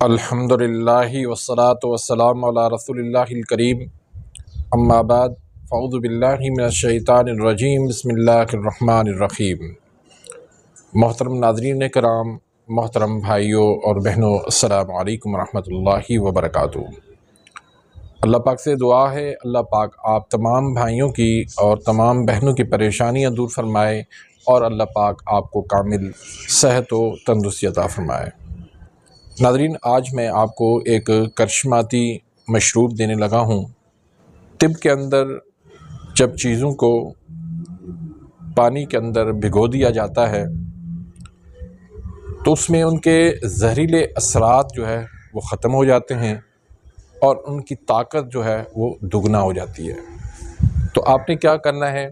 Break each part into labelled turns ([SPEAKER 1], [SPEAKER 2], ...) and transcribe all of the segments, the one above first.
[SPEAKER 1] अल्हम्दुलिल्लाहि वस्सलातु वस्सलामु अला रसूलिल्लाहिल करीम अम्मा बाद फ़अऊज़ु बिल्लाहि मिनश्शैतानिर रजीम बिस्मिल्लाहिर रहमानिर रहीम। मोहतरम नाज़रीन कराम, मोहतरम भाइयों और बहनों, अस्सलामु अलैकुम रहमतुल्लाहि व बरकातुहू। अल्लाह पाक से दुआ है, अल्लाह पाक आप तमाम भाइयों की और तमाम बहनों की परेशानियाँ दूर फरमाए और अल्लाह पाक आपको कामिल सेहत व तंदुरुस्ती अता फरमाए। नाज़रीन, आज मैं आपको एक करिश्माती मशरूब देने लगा हूँ। तिब के अंदर जब चीज़ों को पानी के अंदर भिगो दिया जाता है तो उसमें उनके जहरीले असरात जो है वो ख़त्म हो जाते हैं और उनकी ताकत जो है वो दुगना हो जाती है। तो आपने क्या करना है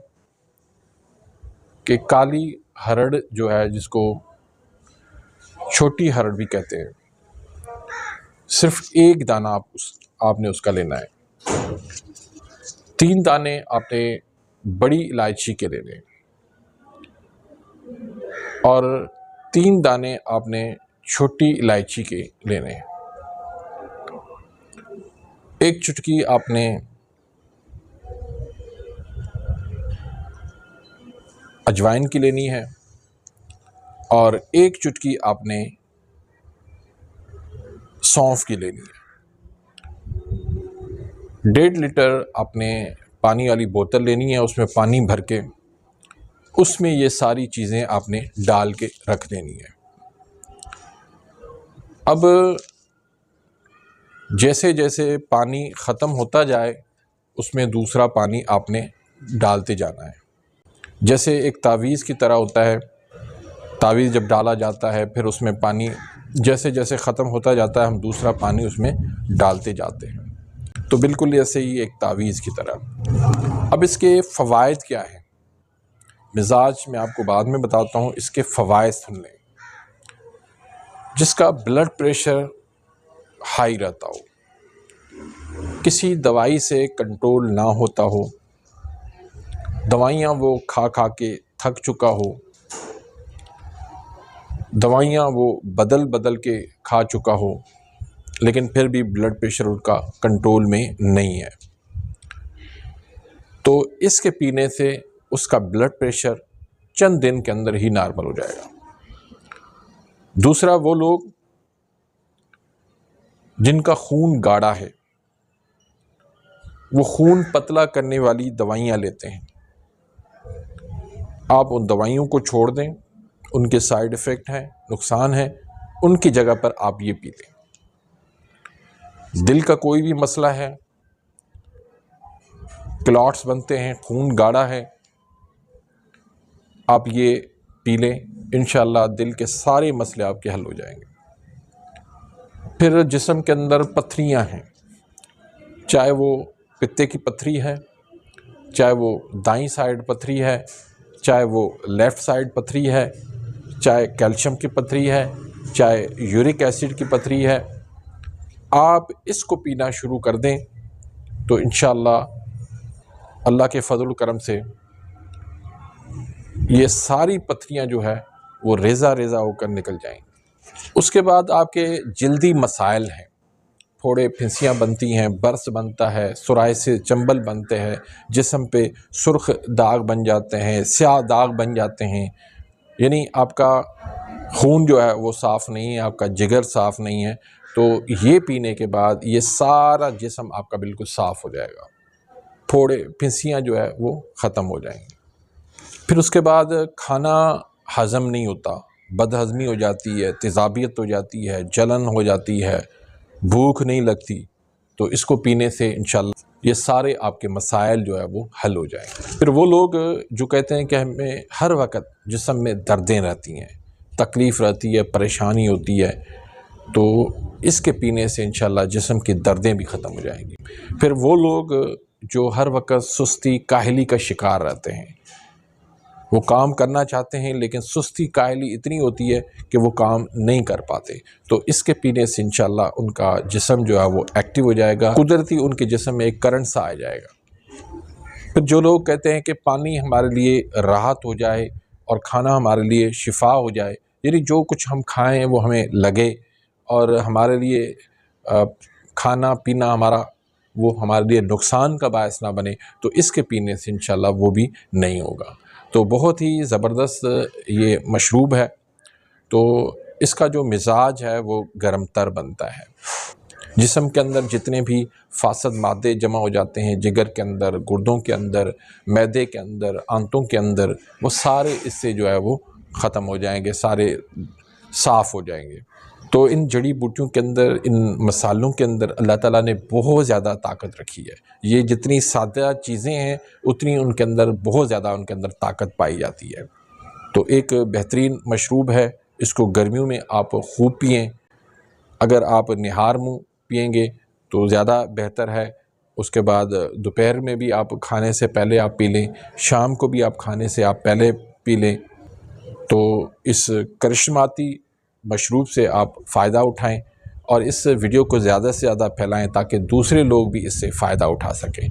[SPEAKER 1] कि काली हरड़ जो है, जिसको छोटी हरड़ भी कहते हैं, सिर्फ एक दाना आपने उसका लेना है। 3 दाने आपने बड़ी इलायची के लेने और 3 दाने आपने छोटी इलायची के लेने। 1 चुटकी आपने अजवाइन की लेनी है और 1 चुटकी आपने सौंफ की लेनी है। 1.5 लीटर आपने पानी वाली बोतल लेनी है, उसमें पानी भर के उसमें ये सारी चीज़ें आपने डाल के रख देनी है। अब जैसे जैसे पानी ख़त्म होता जाए उसमें दूसरा पानी आपने डालते जाना है। जैसे एक तावीज़ की तरह होता है, तावीज़ जब डाला जाता है फिर उसमें पानी जैसे जैसे ख़त्म होता जाता है हम दूसरा पानी उसमें डालते जाते हैं। तो बिल्कुल ऐसे ही एक तावीज़ की तरह। अब इसके फ़वाइद क्या हैं, मिजाज मैं आपको बाद में बताता हूँ, इसके फ़वाइद सुन लें। जिसका ब्लड प्रेशर हाई रहता हो, किसी दवाई से कंट्रोल ना होता हो, दवाइयाँ वो खा खा के थक चुका हो, दवाइयाँ वो बदल बदल के खा चुका हो, लेकिन फिर भी ब्लड प्रेशर उनका कंट्रोल में नहीं है, तो इसके पीने से उसका ब्लड प्रेशर चंद दिन के अंदर ही नॉर्मल हो जाएगा। दूसरा, वो लोग जिनका खून गाढ़ा है, वो खून पतला करने वाली दवाइयाँ लेते हैं, आप उन दवाइयों को छोड़ दें, उनके साइड इफ़ेक्ट हैं, नुकसान है, उनकी जगह पर आप ये पी लें। दिल का कोई भी मसला है, क्लॉट्स बनते हैं, खून गाढ़ा है, आप ये पी लें, इंशाअल्लाह दिल के सारे मसले आपके हल हो जाएंगे। फिर जिस्म के अंदर पथरियां हैं, चाहे वो पित्ते की पथरी है, चाहे वो दाईं साइड पथरी है, चाहे वो लेफ़्ट साइड पथरी है, चाहे कैल्शियम की पथरी है, चाहे यूरिक एसिड की पथरी है, आप इसको पीना शुरू कर दें तो इंशाअल्लाह अल्लाह के फजल करम से ये सारी पथरियाँ जो है वो रेज़ा रेज़ा होकर निकल जाएंगी। उसके बाद आपके जल्दी मसाइल हैं, फोड़े फिंसियाँ बनती हैं, बर्स बनता है, सुराय से चंबल बनते हैं, जिस्म पे सुर्ख दाग बन जाते हैं, स्याह दाग बन जाते हैं, यानी आपका खून जो है वो साफ़ नहीं है, आपका जिगर साफ़ नहीं है, तो ये पीने के बाद ये सारा जिस्म आपका बिल्कुल साफ़ हो जाएगा, फोड़े फिंसियाँ जो है वो ख़त्म हो जाएंगी। फिर उसके बाद खाना हज़म नहीं होता, बदहज़मी हो जाती है, तेज़ाबियत हो जाती है, जलन हो जाती है, भूख नहीं लगती, तो इसको पीने से इंशाअल्लाह ये सारे आपके मसाइल जो है वो हल हो जाएंगे। फिर वो लोग जो कहते हैं कि हमें हर वक्त जिस्म में दर्दें रहती हैं, तकलीफ़ रहती है, परेशानी होती है, तो इसके पीने से इंशाअल्लाह जिस्म की दर्दें भी ख़त्म हो जाएंगी। फिर वो लोग जो हर वक्त सुस्ती काहली का शिकार रहते हैं, वो काम करना चाहते हैं लेकिन सुस्ती काहली इतनी होती है कि वो काम नहीं कर पाते, तो इसके पीने से इंशाअल्लाह उनका जिस्म जो है वो एक्टिव हो जाएगा, कुदरती उनके जिस्म में एक करंट सा आ जाएगा। फिर जो लोग कहते हैं कि पानी हमारे लिए राहत हो जाए और खाना हमारे लिए शिफा हो जाए, यानी जो कुछ हम खाएं वो हमें लगे और हमारे लिए खाना पीना हमारा वो हमारे लिए नुकसान का बायस ना बने, तो इसके पीने से इंशाल्लाह वो भी नहीं होगा। तो बहुत ही ज़बरदस्त ये मशरूब है। तो इसका जो मिजाज है वो गर्म तर बनता है। जिस्म के अंदर जितने भी फासद मादे जमा हो जाते हैं, जिगर के अंदर, गुर्दों के अंदर, मैदे के अंदर, आंतों के अंदर, वो सारे इससे जो है वो ख़त्म हो जाएंगे, सारे साफ़ हो जाएंगे। तो इन जड़ी बूटियों के अंदर, इन मसालों के अंदर अल्लाह ताला ने बहुत ज़्यादा ताकत रखी है। ये जितनी सादा चीज़ें हैं उतनी उनके अंदर बहुत ज़्यादा उनके अंदर ताकत पाई जाती है। तो एक बेहतरीन मशरूब है, इसको गर्मियों में आप खूब पिएँ। अगर आप निहार मुँह पिएंगे तो ज़्यादा बेहतर है। उसके बाद दोपहर में भी आप खाने से पहले आप पी लें, शाम को भी आप खाने से आप पहले पी लें। तो इस करिश्माती मशरूब से आप फ़ायदा उठाएं और इस वीडियो को ज़्यादा से ज़्यादा फैलाएं ताकि दूसरे लोग भी इससे फ़ायदा उठा सकें।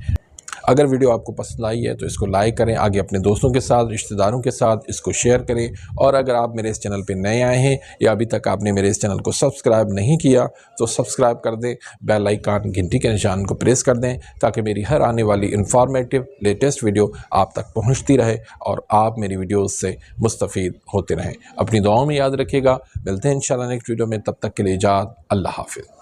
[SPEAKER 1] अगर वीडियो आपको पसंद आई है तो इसको लाइक करें, आगे अपने दोस्तों के साथ, रिश्तेदारों के साथ इसको शेयर करें। और अगर आप मेरे इस चैनल पे नए आए हैं या अभी तक आपने मेरे इस चैनल को सब्सक्राइब नहीं किया तो सब्सक्राइब कर दें, बेल आइकन घंटी के निशान को प्रेस कर दें ताकि मेरी हर आने वाली इन्फॉर्मेटिव लेटेस्ट वीडियो आप तक पहुँचती रहे और आप मेरी वीडियोज़ से मुस्तफ़ीद होते रहें। अपनी दुआओं में याद रखिएगा। मिलते हैं इंशाल्लाह नेक्स्ट वीडियो में, तब तक के लिए इजाज़त, अल्लाह हाफ़िज़।